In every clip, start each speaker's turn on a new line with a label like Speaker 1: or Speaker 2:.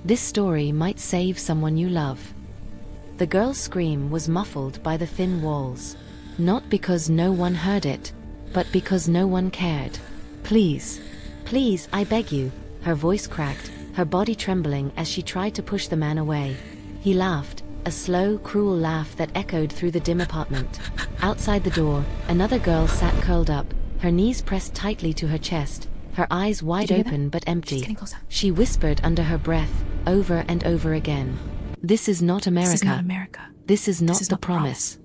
Speaker 1: This story might save someone you love." The girl's scream was muffled by the thin walls. Not because no one heard it, but because no one cared. "Please, please, I beg you." Her voice cracked, her body trembling as she tried to push the man away. He laughed, a slow, cruel laugh that echoed through the dim apartment. Outside the door, another girl sat curled up, her knees pressed tightly to her chest, her eyes wide open but empty. She whispered under her breath, over and over again, "This is not America.
Speaker 2: This is not America.
Speaker 1: This is not the promise."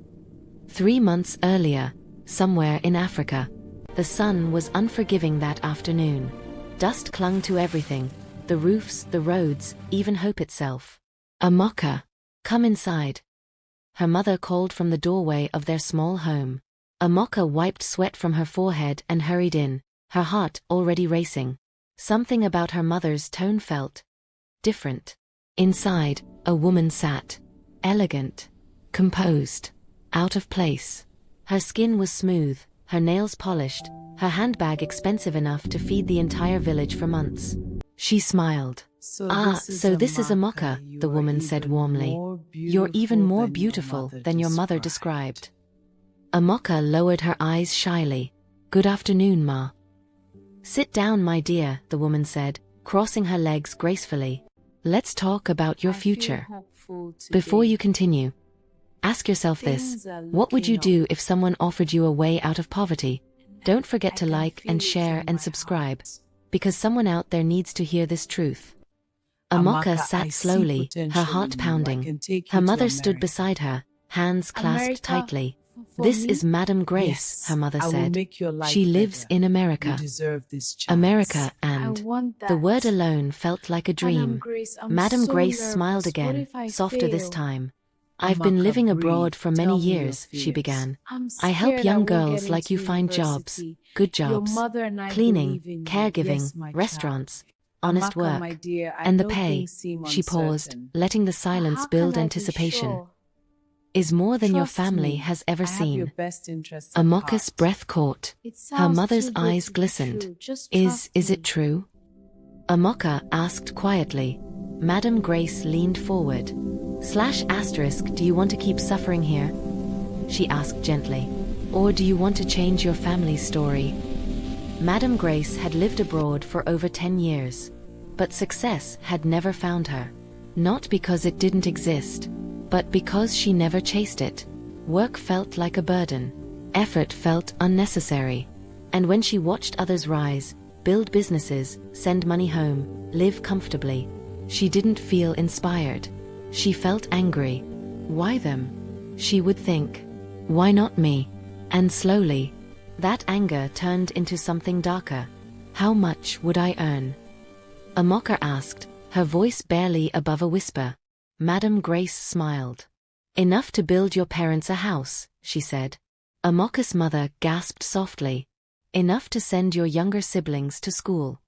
Speaker 1: 3 months earlier, somewhere in Africa, the sun was unforgiving that afternoon. Dust clung to everything, the roofs, the roads, even hope itself. "Amaka, come inside." Her mother called from the doorway of their small home. Amaka wiped sweat from her forehead and hurried in, her heart already racing. Something about her mother's tone felt different. Inside, a woman sat, elegant, composed, out of place. Her skin was smooth, her nails polished, her handbag expensive enough to feed the entire village for months. She smiled. So this is Amaka," the woman said warmly. "You're even more beautiful than your mother described." Amaka lowered her eyes shyly. "Good afternoon, Ma." "Sit down, my dear," the woman said, crossing her legs gracefully. "Let's talk about your future. Before you continue, ask yourself this: what would you do if someone offered you a way out of poverty? Don't forget to like and share and subscribe, because someone out there needs to hear this truth." Amaka sat slowly, her heart pounding. Her mother stood beside her, hands clasped tightly. "This is Madame Grace," her mother said. "She lives in America." America, and the word alone felt like a dream. Madame Grace smiled again, softer this time. "I've been living abroad for many years," she began. "I help young girls like you find jobs, good jobs, cleaning, caregiving, restaurants, honest work. And the pay," she paused, letting the silence build anticipation, "is more than your family has ever seen." Amaka's breath caught. Her mother's eyes glistened. Is it true?" Amaka asked quietly. Madame Grace leaned forward. /*, do you want to keep suffering here?" she asked gently. "Or do you want to change your family's story?" Madame Grace had lived abroad for over 10 years. But success had never found her. Not because it didn't exist, but because she never chased it. Work felt like a burden. Effort felt unnecessary. And when she watched others rise, build businesses, send money home, live comfortably, she didn't feel inspired. She felt angry. Why them? She would think. Why not me? And slowly, that anger turned into something darker. How much would I earn? Amaka asked, her voice barely above a whisper. Madame Grace smiled. Enough to build your parents a house, she said. Amaka's mother gasped softly. Enough to send your younger siblings to school.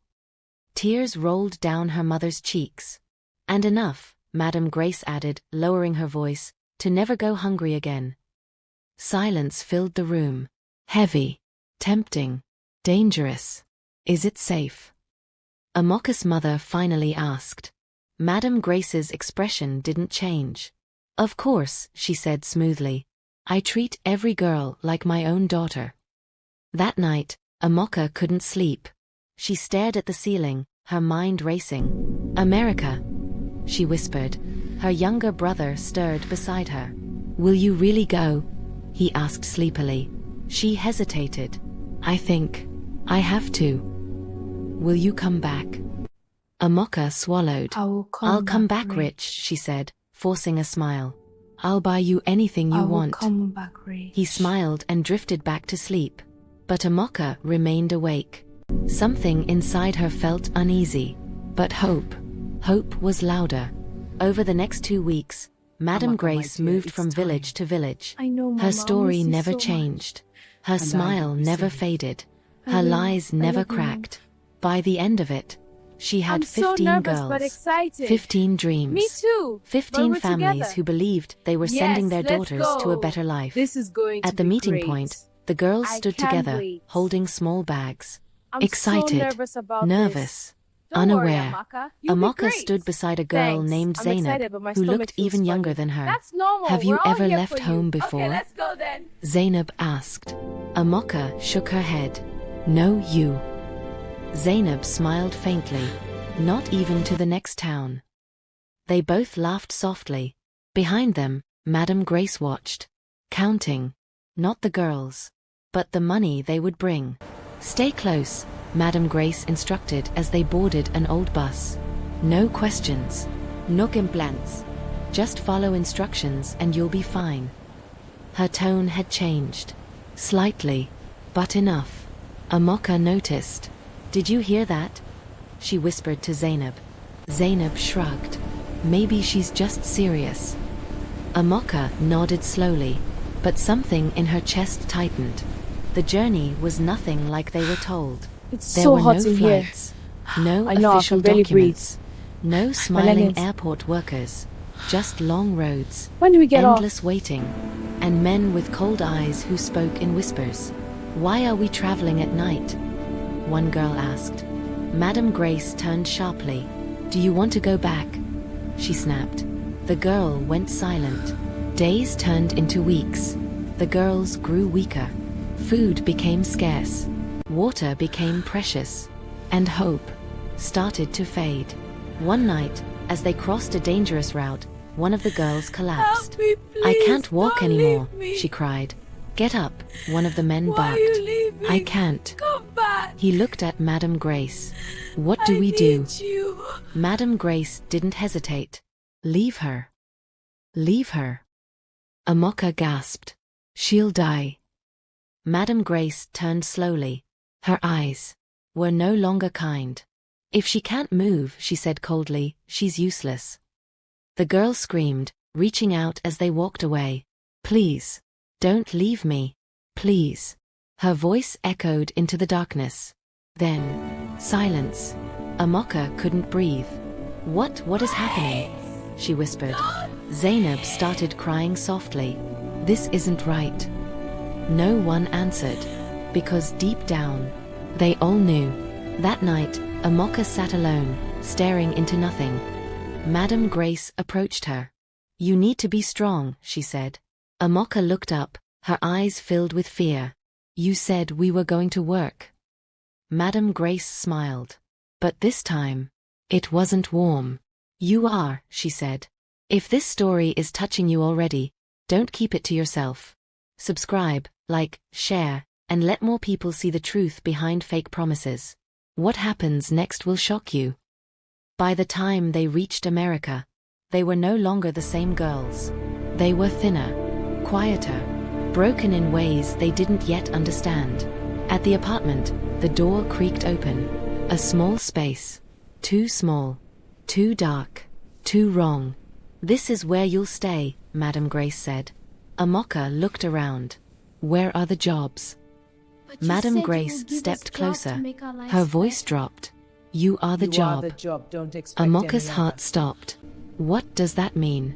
Speaker 1: Tears rolled down her mother's cheeks. And enough, Madame Grace added, lowering her voice, to never go hungry again. Silence filled the room. Heavy, tempting, dangerous. Is it safe? Amaka's mother finally asked. Madame Grace's expression didn't change. Of course, she said smoothly. I treat every girl like my own daughter. That night, Amaka couldn't sleep. She stared at the ceiling, her mind racing. America, she whispered. Her younger brother stirred beside her. Will you really go? He asked sleepily. She hesitated. I think I have to. Will you come back? Amaka swallowed. I'll come back rich, she said, forcing a smile. I'll buy you anything you want.
Speaker 2: Come back rich.
Speaker 1: He smiled and drifted back to sleep. But Amaka remained awake. Something inside her felt uneasy. But hope was louder. Over the next 2 weeks, Madame Grace moved from village to village. Her story never changed. Her smile never faded. Her lies never cracked. By the end of it, she had 15 girls, 15 dreams,
Speaker 3: Me too.
Speaker 1: 15
Speaker 3: we're
Speaker 1: families
Speaker 3: together.
Speaker 1: who believed they were
Speaker 3: Yes,
Speaker 1: sending their
Speaker 3: let's
Speaker 1: daughters to
Speaker 3: go.
Speaker 1: a better life.
Speaker 3: This is going to
Speaker 1: At the
Speaker 3: be
Speaker 1: meeting
Speaker 3: great.
Speaker 1: point, the girls
Speaker 3: I
Speaker 1: stood
Speaker 3: can't
Speaker 1: together,
Speaker 3: wait.
Speaker 1: holding small bags.
Speaker 3: I'm
Speaker 1: Excited,
Speaker 3: so nervous about
Speaker 1: nervous,
Speaker 2: Don't worry,
Speaker 1: unaware.
Speaker 2: Amaka. You'll be
Speaker 1: Amaka
Speaker 2: great.
Speaker 1: stood beside a girl
Speaker 2: Thanks.
Speaker 1: named
Speaker 2: I'm
Speaker 1: Zainab,
Speaker 2: excited, but my
Speaker 1: who
Speaker 2: stomach
Speaker 1: looked
Speaker 2: feels
Speaker 1: even younger
Speaker 2: funny.
Speaker 1: than her.
Speaker 2: That's normal.
Speaker 1: Have you
Speaker 2: We're all
Speaker 1: ever
Speaker 2: here
Speaker 1: left
Speaker 2: for
Speaker 1: home
Speaker 2: you.
Speaker 1: before?
Speaker 2: Okay, let's go then.
Speaker 1: Zainab asked. Amaka shook her head. No, you. Zainab smiled faintly. Not even to the next town. They both laughed softly. Behind them, Madame Grace watched. Counting. Not the girls. But the money they would bring. Stay close, Madame Grace instructed as they boarded an old bus. No questions. No complaints. Just follow instructions and you'll be fine. Her tone had changed. Slightly. But enough. Amaka noticed. Did you hear that? She whispered to Zainab. Zainab shrugged. Maybe she's just serious. Amaka nodded slowly, but something in her chest tightened. The journey was nothing like they were told.
Speaker 2: It's
Speaker 1: There
Speaker 2: so
Speaker 1: were
Speaker 2: hot
Speaker 1: no
Speaker 2: in here.
Speaker 1: flights, no
Speaker 2: I know, I
Speaker 1: official
Speaker 2: can barely breathe.
Speaker 1: documents, no smiling
Speaker 2: Millennials.
Speaker 1: airport workers, just long roads,
Speaker 2: When do we get off?
Speaker 1: endless waiting, and men with cold eyes who spoke in whispers. Why are we traveling at night? One girl asked. Madame Grace turned sharply. Do you want to go back? She snapped. The girl went silent. Days turned into weeks. The girls grew weaker. Food became scarce. Water became precious. And hope started to fade. One night, as they crossed a dangerous route, one of the girls collapsed.
Speaker 2: Help me,
Speaker 1: I
Speaker 2: please,
Speaker 1: can't walk
Speaker 2: don't
Speaker 1: anymore,
Speaker 2: leave me.
Speaker 1: she cried. Get up, one of the men
Speaker 2: Why
Speaker 1: barked.
Speaker 2: you leave me?
Speaker 1: I can't.
Speaker 2: Come back.
Speaker 1: He looked at Madame Grace. What do we do?
Speaker 2: Need you.
Speaker 1: Madame Grace didn't hesitate. Leave her. Leave her. Amaka gasped. She'll die. Madame Grace turned slowly. Her eyes were no longer kind. If she can't move, she said coldly, she's useless. The girl screamed, reaching out as they walked away. Please. Don't leave me. Please. Her voice echoed into the darkness. Then, silence. Amaka couldn't breathe. What is happening? She whispered. Zainab started crying softly. This isn't right. No one answered. Because deep down, they all knew. That night, Amaka sat alone, staring into nothing. Madame Grace approached her. You need to be strong, she said. Amaka looked up, her eyes filled with fear. You said we were going to work. Madame Grace smiled. But this time, it wasn't warm. You are, she said. If this story is touching you already, don't keep it to yourself. Subscribe, like, share, and let more people see the truth behind fake promises. What happens next will shock you. By the time they reached America, they were no longer the same girls. They were thinner, quieter, broken in ways they didn't yet understand. At the apartment, the door creaked open. A small space. Too small. Too dark. Too wrong. This is where you'll stay, Madame Grace said. Amaka looked around. Where are the jobs? Madame Grace stepped closer. Her voice dropped. You are the job.
Speaker 3: Don't expect
Speaker 1: Amaka's
Speaker 3: any
Speaker 1: heart
Speaker 3: other.
Speaker 1: stopped. What does that mean?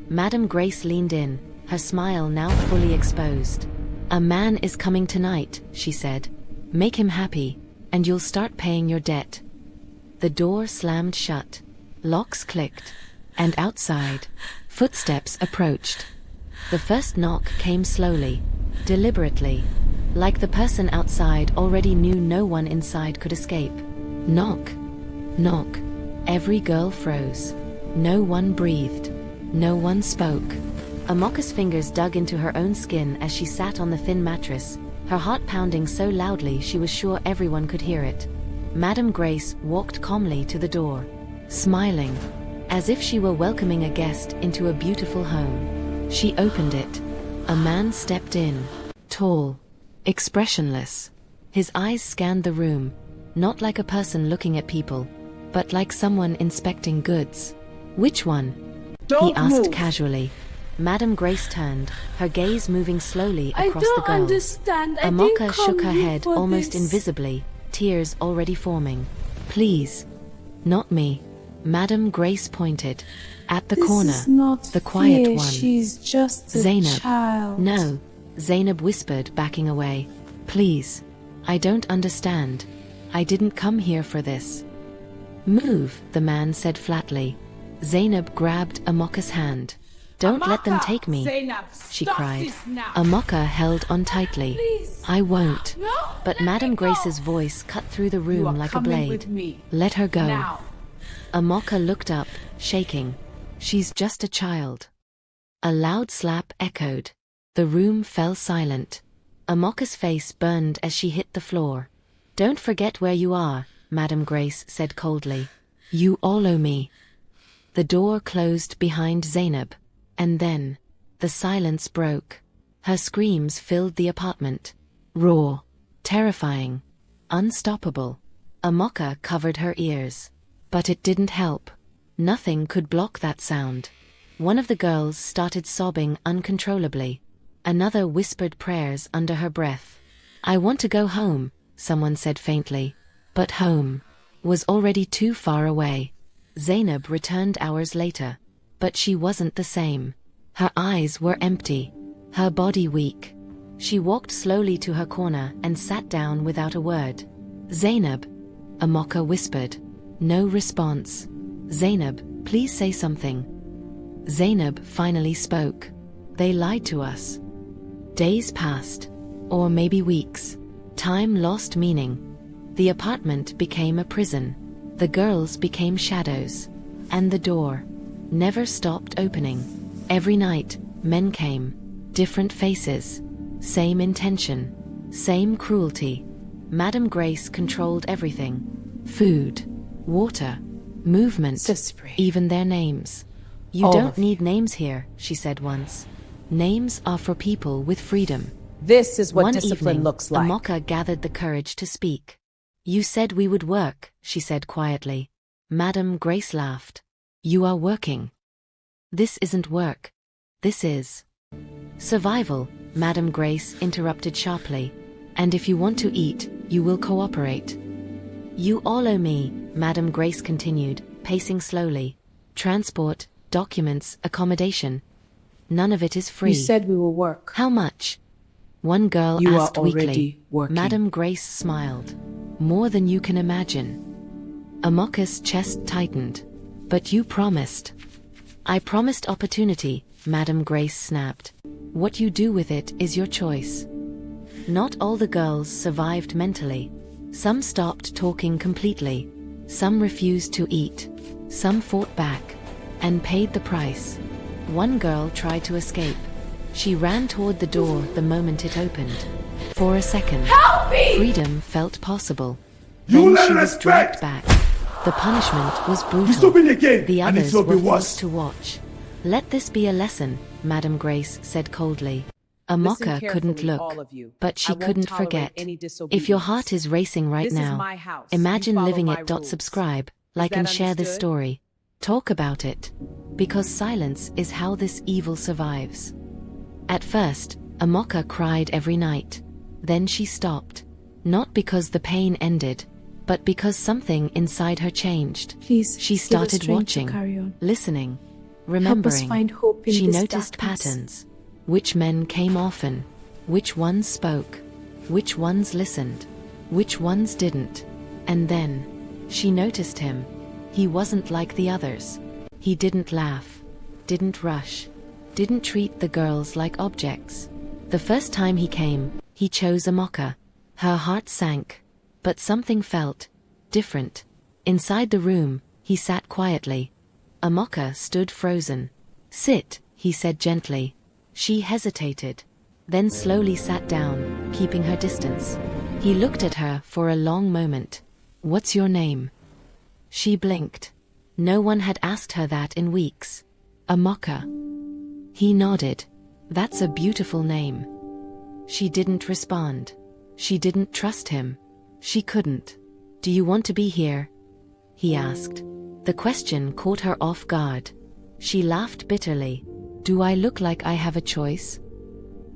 Speaker 1: Madame Grace leaned in, her smile now fully exposed. A man is coming tonight, she said. Make him happy, and you'll start paying your debt. The door slammed shut. Locks clicked. And outside, footsteps approached. The first knock came slowly, deliberately, like the person outside already knew no one inside could escape. Knock. Knock. Every girl froze. No one breathed. No one spoke. Amaka's fingers dug into her own skin as she sat on the thin mattress, her heart pounding so loudly she was sure everyone could hear it. Madame Grace walked calmly to the door, smiling, as if she were welcoming a guest into a beautiful home. She opened it. A man stepped in, tall, expressionless. His eyes scanned the room, not like a person looking at people, but like someone inspecting goods. Which one? He asked casually. Madame Grace turned, her gaze moving slowly across the girls.
Speaker 2: I don't understand. I
Speaker 1: Amaka
Speaker 2: didn't
Speaker 1: shook her
Speaker 2: come here
Speaker 1: head
Speaker 2: for
Speaker 1: almost
Speaker 2: this.
Speaker 1: invisibly, tears already forming. Please. Not me. Madame Grace pointed. At the corner.
Speaker 2: This is not
Speaker 1: the quiet
Speaker 2: fair.
Speaker 1: one.
Speaker 2: She's just a
Speaker 1: Zainab.
Speaker 2: child.
Speaker 1: No. Zainab whispered, backing away. Please. I don't understand. I didn't come here for this. Move, the man said flatly. Zainab grabbed Amaka's hand. Don't let them take me,
Speaker 2: Zainab,
Speaker 1: she
Speaker 2: stop
Speaker 1: cried.
Speaker 2: this now.
Speaker 1: Amaka held on tightly.
Speaker 2: Please.
Speaker 1: I won't.
Speaker 2: No,
Speaker 1: But
Speaker 2: let
Speaker 1: Madame
Speaker 2: me go.
Speaker 1: Grace's voice cut through the
Speaker 2: You
Speaker 1: room
Speaker 2: are
Speaker 1: like a
Speaker 2: coming
Speaker 1: blade.
Speaker 2: with me.
Speaker 1: Let her go.
Speaker 2: Now.
Speaker 1: Amaka looked up, shaking. She's just a child. A loud slap echoed. The room fell silent. Amaka's face burned as she hit the floor. Don't forget where you are, Madame Grace said coldly. You all owe me. The door closed behind Zainab. And then, the silence broke. Her screams filled the apartment. Raw, terrifying, unstoppable. Amaka covered her ears. But it didn't help. Nothing could block that sound. One of the girls started sobbing uncontrollably. Another whispered prayers under her breath. I want to go home, someone said faintly. But home was already too far away. Zainab returned hours later. But she wasn't the same. Her eyes were empty. Her body weak. She walked slowly to her corner and sat down without a word. Zainab, Amaka whispered. No response. Zainab, please say something. Zainab finally spoke. They lied to us. Days passed. Or maybe weeks. Time lost meaning. The apartment became a prison. The girls became shadows. And the door never stopped opening. Every night, men came. Different faces. Same intention. Same cruelty. Madame Grace controlled everything. Food, water, movement, even their names. You don't need names here, she said once. Names are for people with freedom.
Speaker 3: This is what
Speaker 1: One
Speaker 3: discipline
Speaker 1: evening,
Speaker 3: looks like.
Speaker 1: Amaka gathered the courage to speak. You said we would work, she said quietly. Madame Grace laughed. You are working. This isn't work. This is survival, Madame Grace interrupted sharply. And if you want to eat, you will cooperate. You all owe me, Madame Grace continued, pacing slowly. Transport, documents, accommodation. None of it is free.
Speaker 3: You said we will work.
Speaker 1: How much? One girl
Speaker 3: You
Speaker 1: asked
Speaker 3: are
Speaker 1: weakly.
Speaker 3: already working.
Speaker 1: Madame Grace smiled. More than you can imagine. Amaka's chest tightened. But you promised. I promised opportunity, Madame Grace snapped. What you do with it is your choice. Not all the girls survived mentally. Some stopped talking completely. Some refused to eat. Some fought back. And paid the price. One girl tried to escape. She ran toward the door the moment it opened. For a second,
Speaker 2: Help me!
Speaker 1: freedom felt possible.
Speaker 4: You
Speaker 1: Then she
Speaker 4: learn
Speaker 1: was dragged
Speaker 4: respect!
Speaker 1: back. The punishment was brutal.
Speaker 4: Disobey again,
Speaker 1: The
Speaker 4: and
Speaker 1: others
Speaker 4: it will
Speaker 1: were
Speaker 4: be
Speaker 1: forced
Speaker 4: worse.
Speaker 1: to watch. Let this be a lesson, Madame Grace said coldly.
Speaker 3: Listen
Speaker 1: Amaka couldn't
Speaker 3: carefully, all
Speaker 1: look,
Speaker 3: of you.
Speaker 1: but
Speaker 3: I
Speaker 1: she
Speaker 3: won't
Speaker 1: couldn't
Speaker 3: tolerate
Speaker 1: forget.
Speaker 3: any
Speaker 1: If your
Speaker 3: disobedience.
Speaker 1: heart is racing right
Speaker 3: This is
Speaker 1: now,
Speaker 3: my house. You
Speaker 1: imagine
Speaker 3: follow
Speaker 1: living
Speaker 3: my
Speaker 1: it.
Speaker 3: rules.
Speaker 1: Subscribe, like
Speaker 3: that
Speaker 1: and share this
Speaker 3: understood?
Speaker 1: story. Talk about it. Because silence is how this evil survives. At first, Amaka cried every night. Then she stopped. Not because the pain ended, but because something inside her changed.
Speaker 2: Please,
Speaker 1: She
Speaker 2: give us
Speaker 1: started
Speaker 2: strength to
Speaker 1: watching,
Speaker 2: carry on.
Speaker 1: listening,
Speaker 2: Help us
Speaker 1: remembering.
Speaker 2: find hope in
Speaker 1: She
Speaker 2: this
Speaker 1: noticed
Speaker 2: darkness.
Speaker 1: patterns. Which men came often, which ones spoke, which ones listened, which ones didn't. And then, she noticed him. He wasn't like the others. He didn't laugh, didn't rush, didn't treat the girls like objects. The first time he came, he chose Amaka. Her heart sank, but something felt different. Inside the room, he sat quietly. Amaka stood frozen. Sit, he said gently. She hesitated, then slowly sat down, keeping her distance. He looked at her for a long moment. What's your name? She blinked. No one had asked her that in weeks. Amaka. He nodded. That's a beautiful name. She didn't respond. She didn't trust him. She couldn't. Do you want to be here? He asked. The question caught her off guard. She laughed bitterly. Do I look like I have a choice?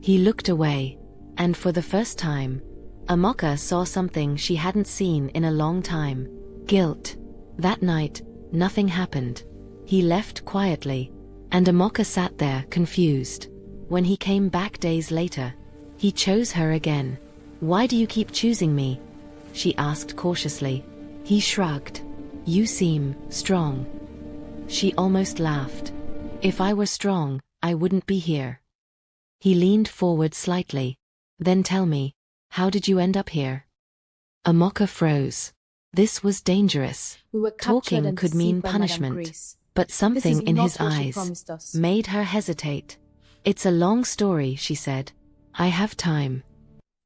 Speaker 1: He looked away, and for the first time, Amaka saw something she hadn't seen in a long time. Guilt. That night, nothing happened. He left quietly, and Amaka sat there confused. When he came back days later, he chose her again. Why do you keep choosing me? She asked cautiously. He shrugged. You seem strong. She almost laughed. If I were strong, I wouldn't be here. He leaned forward slightly. Then tell me, how did you end up here? Amaka froze. This was dangerous.
Speaker 3: We were captured
Speaker 1: Talking
Speaker 3: and
Speaker 1: could mean
Speaker 3: deceived by Madame
Speaker 1: punishment,
Speaker 3: Grace.
Speaker 1: but
Speaker 3: This
Speaker 1: something
Speaker 3: is
Speaker 1: in
Speaker 3: not
Speaker 1: his
Speaker 3: what she
Speaker 1: eyes
Speaker 3: promised us.
Speaker 1: made her hesitate. It's a long story, she said. I have time.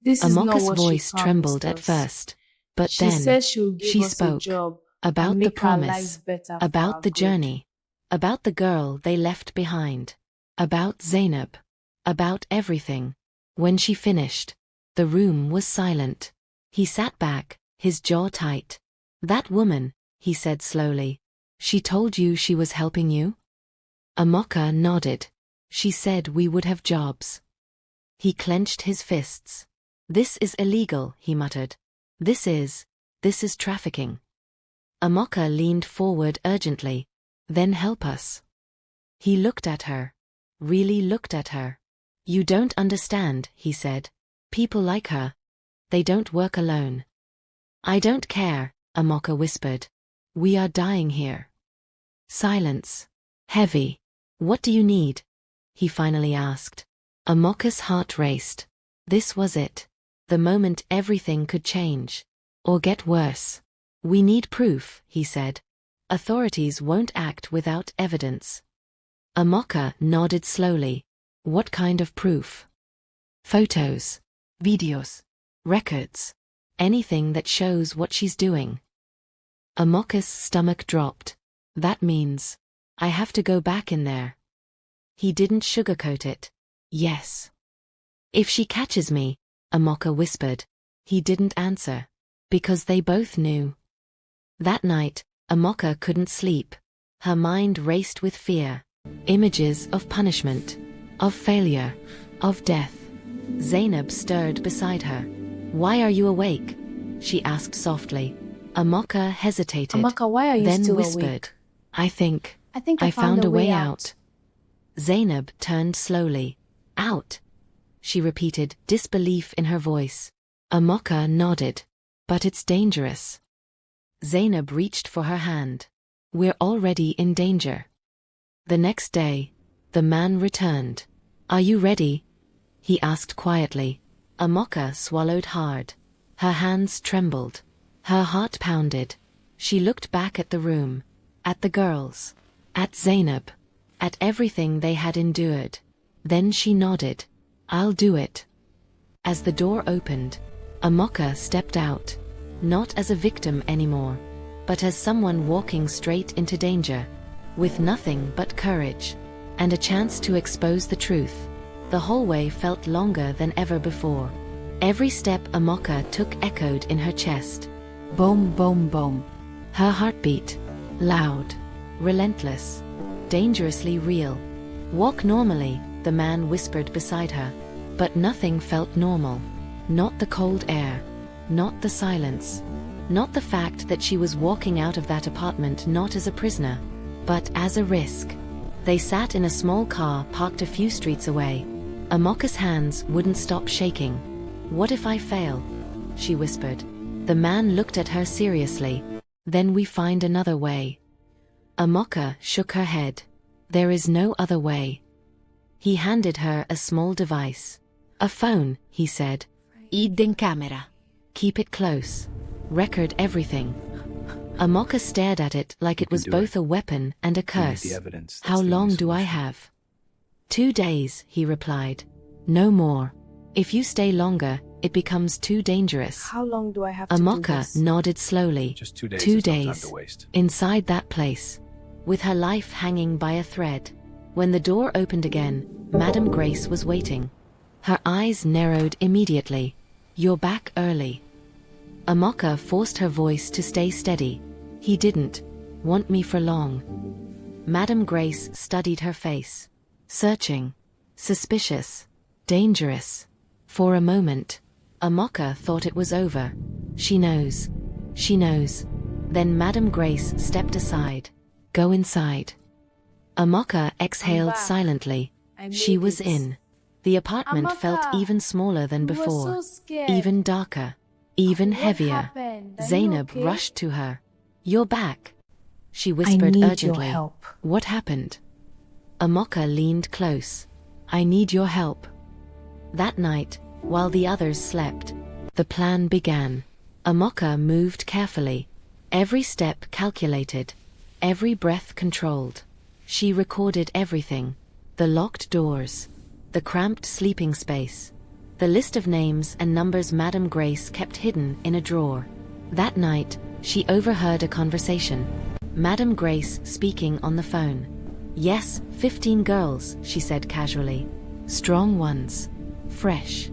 Speaker 3: This is not
Speaker 1: Amaka's
Speaker 3: what she
Speaker 1: voice
Speaker 3: promised
Speaker 1: trembled at
Speaker 3: us.
Speaker 1: first, but
Speaker 3: She
Speaker 1: then
Speaker 3: said she would give
Speaker 1: she
Speaker 3: us
Speaker 1: spoke
Speaker 3: a job
Speaker 1: about
Speaker 3: and
Speaker 1: the
Speaker 3: make our lives
Speaker 1: promise,
Speaker 3: better for our
Speaker 1: about the
Speaker 3: good.
Speaker 1: journey, about the girl they left behind, about Zainab, about everything. When she finished, the room was silent. He sat back, his jaw tight. That woman, he said slowly. She told you she was helping you? Amaka nodded. She said we would have jobs. He clenched his fists. This is illegal, he muttered. This is trafficking. Amaka leaned forward urgently. Then help us. He looked at her. Really looked at her. You don't understand, he said. People like her. They don't work alone. I don't care, Amaka whispered. We are dying here. Silence. Heavy. What do you need? He finally asked. Amaka's heart raced. This was it. The moment everything could change. Or get worse. We need proof, he said. Authorities won't act without evidence. Amaka nodded slowly. What kind of proof? Photos. Videos. Records. Anything that shows what she's doing. Amaka's stomach dropped. That means I have to go back in there. He didn't sugarcoat it. Yes. If she catches me, Amaka whispered. He didn't answer. Because they both knew. That night, Amaka couldn't sleep. Her mind raced with fear. Images of punishment. Of failure. Of death. Zainab stirred beside her. Why are you awake? She asked softly. Amaka hesitated.
Speaker 3: Amaka, why are you
Speaker 1: then
Speaker 3: still
Speaker 1: whispered.
Speaker 3: awake?
Speaker 1: I think
Speaker 3: I
Speaker 1: found a way out. Zainab turned slowly. Out. She repeated, disbelief in her voice. Amaka nodded. But it's dangerous. Zainab reached for her hand. We're already in danger. The next day, the man returned. Are you ready? He asked quietly. Amaka swallowed hard. Her hands trembled. Her heart pounded. She looked back at the room. At the girls. At Zainab. At everything they had endured. Then she nodded. I'll do it. As the door opened, Amaka stepped out. Not as a victim anymore, but as someone walking straight into danger. With nothing but courage. And a chance to expose the truth. The hallway felt longer than ever before. Every step Amaka took echoed in her chest. Boom, boom, boom. Her heartbeat. Loud. Relentless. Dangerously real. Walk normally, the man whispered beside her. But nothing felt normal. Not the cold air. Not the silence. Not the fact that she was walking out of that apartment not as a prisoner, but as a risk. They sat in a small car parked a few streets away. Amaka's hands wouldn't stop shaking. What if I fail? She whispered. The man looked at her seriously. Then we find another way. Amaka shook her head. There is no other way. He handed her a small device. A phone, he said. Hidden camera. Keep it close. Record everything. Amaka stared at it like it was both a weapon and a curse. How long do I have? 2 days, he replied. No more. If you stay longer, it becomes too dangerous.
Speaker 3: How long do I have to do
Speaker 1: Amaka
Speaker 3: this?
Speaker 1: nodded slowly.
Speaker 4: Just 2 days.
Speaker 1: 2
Speaker 4: There's no time
Speaker 1: days.
Speaker 4: to waste.
Speaker 1: Inside that place. With her life hanging by a thread. When the door opened again, Madame Grace was waiting. Her eyes narrowed immediately. You're back early. Amaka forced her voice to stay steady. He didn't want me for long. Madame Grace studied her face. Searching. Suspicious. Dangerous. For a moment, Amaka thought it was over. She knows. She knows. Then Madame Grace stepped aside. Go inside. Amaka exhaled
Speaker 3: back.
Speaker 1: silently.
Speaker 3: I
Speaker 1: She
Speaker 3: made
Speaker 1: was
Speaker 3: it.
Speaker 1: in. The apartment felt
Speaker 3: Amaka,
Speaker 1: even smaller than
Speaker 3: we were
Speaker 1: before.
Speaker 3: so scared.
Speaker 1: Even darker. Even
Speaker 3: What
Speaker 1: heavier.
Speaker 3: happened? Are you
Speaker 1: Zainab
Speaker 3: okay?
Speaker 1: rushed to her. You're back, she
Speaker 3: I
Speaker 1: whispered
Speaker 3: need
Speaker 1: urgently.
Speaker 3: your help.
Speaker 1: What happened? Amaka leaned close. I need your help. That night, while the others slept, the plan began. Amaka moved carefully, every step calculated, every breath controlled. She recorded everything: the locked doors, the cramped sleeping space, the list of names and numbers Madame Grace kept hidden in a drawer. That night, she overheard a conversation. Madame Grace speaking on the phone. Yes, 15 girls, she said casually. Strong ones. Fresh.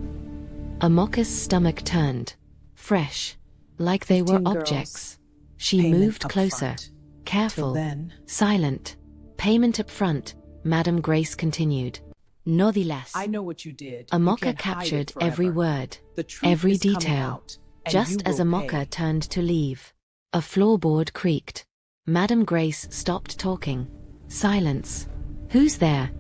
Speaker 1: Amaka's stomach turned. Fresh. Like they were
Speaker 3: 15 girls.
Speaker 1: objects. She
Speaker 3: Payment
Speaker 1: moved
Speaker 3: up
Speaker 1: closer.
Speaker 3: front.
Speaker 1: Careful.
Speaker 3: Till then.
Speaker 1: Silent. Payment up front, Madame Grace continued. No the less.
Speaker 4: I know what you did.
Speaker 1: Amaka captured every word, every detail. Just as Amaka turned to leave, a floorboard creaked. Madame Grace stopped talking. Silence. Who's there?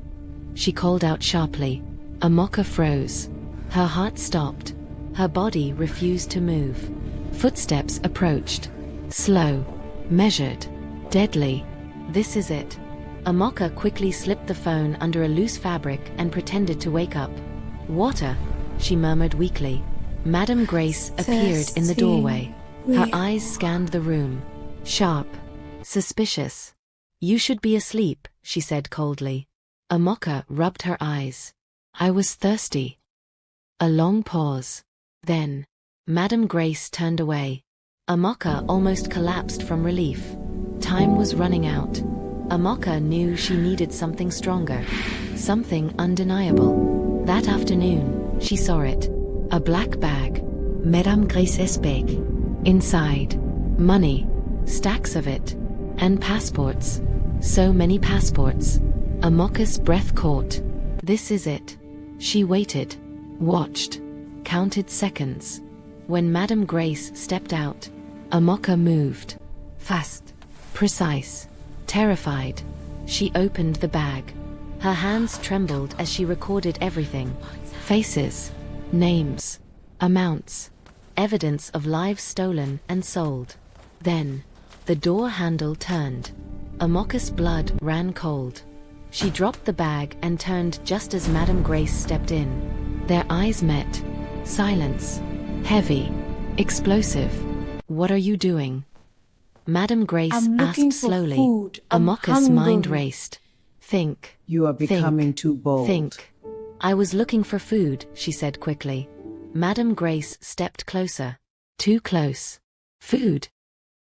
Speaker 1: She called out sharply. Amaka froze. Her heart stopped. Her body refused to move. Footsteps approached. Slow. Measured. Deadly. This is it. Amaka quickly slipped the phone under a loose fabric and pretended to wake up. Water, she murmured weakly. Madame Grace appeared in the doorway. Her eyes scanned the room. Sharp. Suspicious. You should be asleep, she said coldly. Amaka rubbed her eyes. I was thirsty. A long pause. Then, Madame Grace turned away. Amaka almost collapsed from relief. Time was running out. Amaka knew she needed something stronger. Something undeniable. That afternoon, she saw it. A black bag. Madame Grace's bag. Inside, money. Stacks of it. And passports. So many passports. Amaka's breath caught. This is it. She waited. Watched. Counted seconds. When Madame Grace stepped out, Amaka moved. Fast. Precise. Terrified. She opened the bag. Her hands trembled as she recorded everything. Faces. Names. Amounts. Evidence of lives stolen and sold. Then, the door handle turned. Amaka's blood ran cold. She dropped the bag and turned just as Madame Grace stepped in. Their eyes met. Silence. Heavy. Explosive. What are you doing? Madame Grace asked slowly. Amaka's mind raced. Think.
Speaker 4: You are becoming too bold.
Speaker 1: Think. I was looking for food, she said quickly. Madame Grace stepped closer. Too close. Food.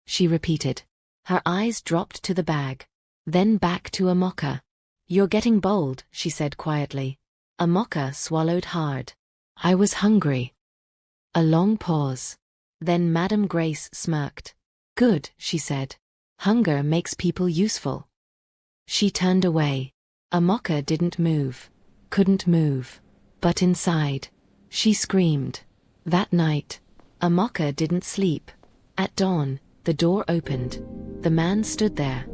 Speaker 1: She repeated. Her eyes dropped to the bag. Then back to Amaka. You're getting bold, she said quietly. Amaka swallowed hard. I was hungry. A long pause. Then Madame Grace smirked. Good, she said. Hunger makes people useful. She turned away. Amaka didn't move. Couldn't move. But inside, she screamed. That night, Amaka didn't sleep. At dawn, the door opened. The man stood there.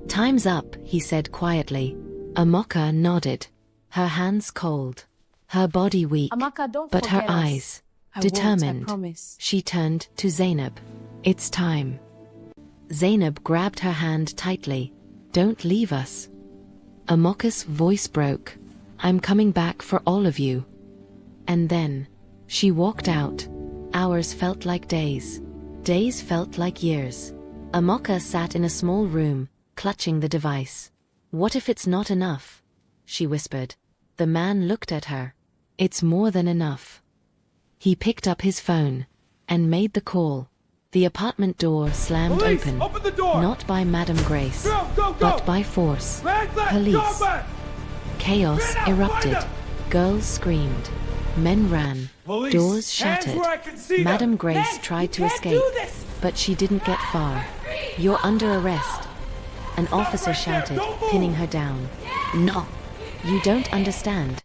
Speaker 1: Time's up, he said quietly. Amaka nodded. Her hands cold. Her body weak.
Speaker 2: Amaka, don't
Speaker 1: but her
Speaker 2: forget us.
Speaker 1: eyes
Speaker 3: I
Speaker 1: determined.
Speaker 3: won't, I promise.
Speaker 1: She turned to Zainab. It's time. Zainab grabbed her hand tightly. Don't leave us. Amaka's voice broke. I'm coming back for all of you. And then, she walked out. Hours felt like days. Days felt like years. Amaka sat in a small room, clutching the device. What if it's not enough? She whispered. The man looked at her. It's more than enough. He picked up his phone and made the call. The apartment door slammed open.
Speaker 5: Open the door!
Speaker 1: Not by Madame Grace,
Speaker 5: Go!
Speaker 1: but by force. Police. Chaos erupted. Girls screamed. Men ran.
Speaker 5: Police.
Speaker 1: Doors
Speaker 5: Hands
Speaker 1: shattered.
Speaker 5: where I can see them.
Speaker 1: Madame Grace tried to escape, but she didn't get far. You're under arrest. An officer
Speaker 5: right there.
Speaker 1: shouted,
Speaker 5: Don't move.
Speaker 1: pinning her down. No. You don't understand.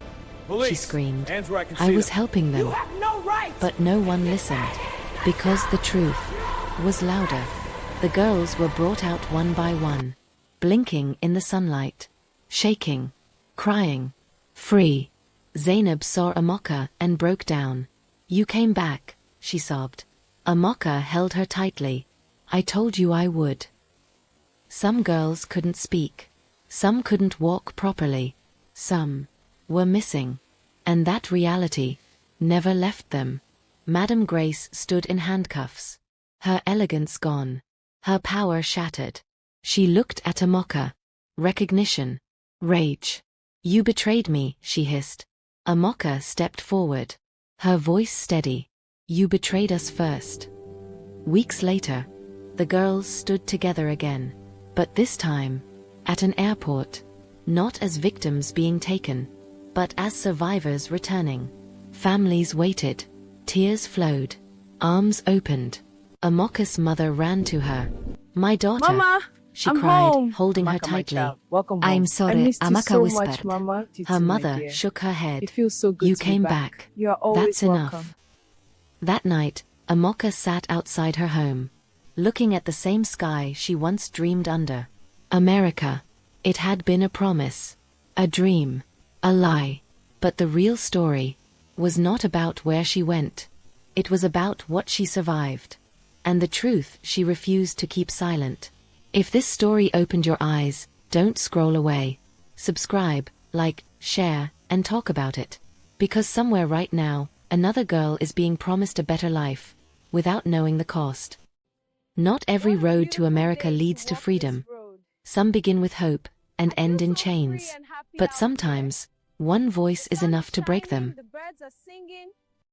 Speaker 5: Police.
Speaker 1: She screamed.
Speaker 5: Hands where I can
Speaker 1: I
Speaker 5: see
Speaker 1: was
Speaker 5: them.
Speaker 1: helping them.
Speaker 2: You have no right.
Speaker 1: But no one listened. Because the truth was louder. The girls were brought out one by one, blinking in the sunlight, shaking, crying. Free. Zainab saw Amaka and broke down. You came back, she sobbed. Amaka held her tightly. I told you I would. Some girls couldn't speak. Some couldn't walk properly. Some were missing. And that reality never left them. Madame Grace stood in handcuffs. Her elegance gone. Her power shattered. She looked at Amaka. Recognition. Rage. You betrayed me, she hissed. Amaka stepped forward. Her voice steady. You betrayed us first. Weeks later, the girls stood together again. But this time, at an airport. Not as victims being taken, but as survivors returning. Families waited. Tears flowed. Arms opened. Amaka's mother ran to her. My daughter,
Speaker 3: Mama,
Speaker 1: she
Speaker 3: I'm
Speaker 1: cried,
Speaker 3: home.
Speaker 1: holding her
Speaker 4: Amaka, my
Speaker 1: tightly.
Speaker 4: child, welcome home.
Speaker 1: I'm
Speaker 3: I
Speaker 1: sorry,
Speaker 3: missed you
Speaker 1: Amaka
Speaker 3: so
Speaker 1: whispered.
Speaker 3: much, Mama.
Speaker 1: Her
Speaker 3: My
Speaker 1: mother
Speaker 3: dear.
Speaker 1: shook her head.
Speaker 3: It feels so good
Speaker 1: You
Speaker 3: to
Speaker 1: came
Speaker 3: be
Speaker 1: back.
Speaker 3: You are always
Speaker 1: That's enough.
Speaker 3: welcome.
Speaker 1: That night, Amaka sat outside her home, looking at the same sky she once dreamed under. America. It had been a promise, a dream, a lie. But the real story was not about where she went. It was about what she survived. And the truth she refused to keep silent. If this story opened your eyes, don't scroll away. Subscribe, like, share, and talk about it. Because somewhere right now, another girl is being promised a better life, without knowing the cost. Not every road to America leads to freedom. Some begin with hope, and end in chains. But sometimes, one voice is enough to break them.
Speaker 2: The birds are singing.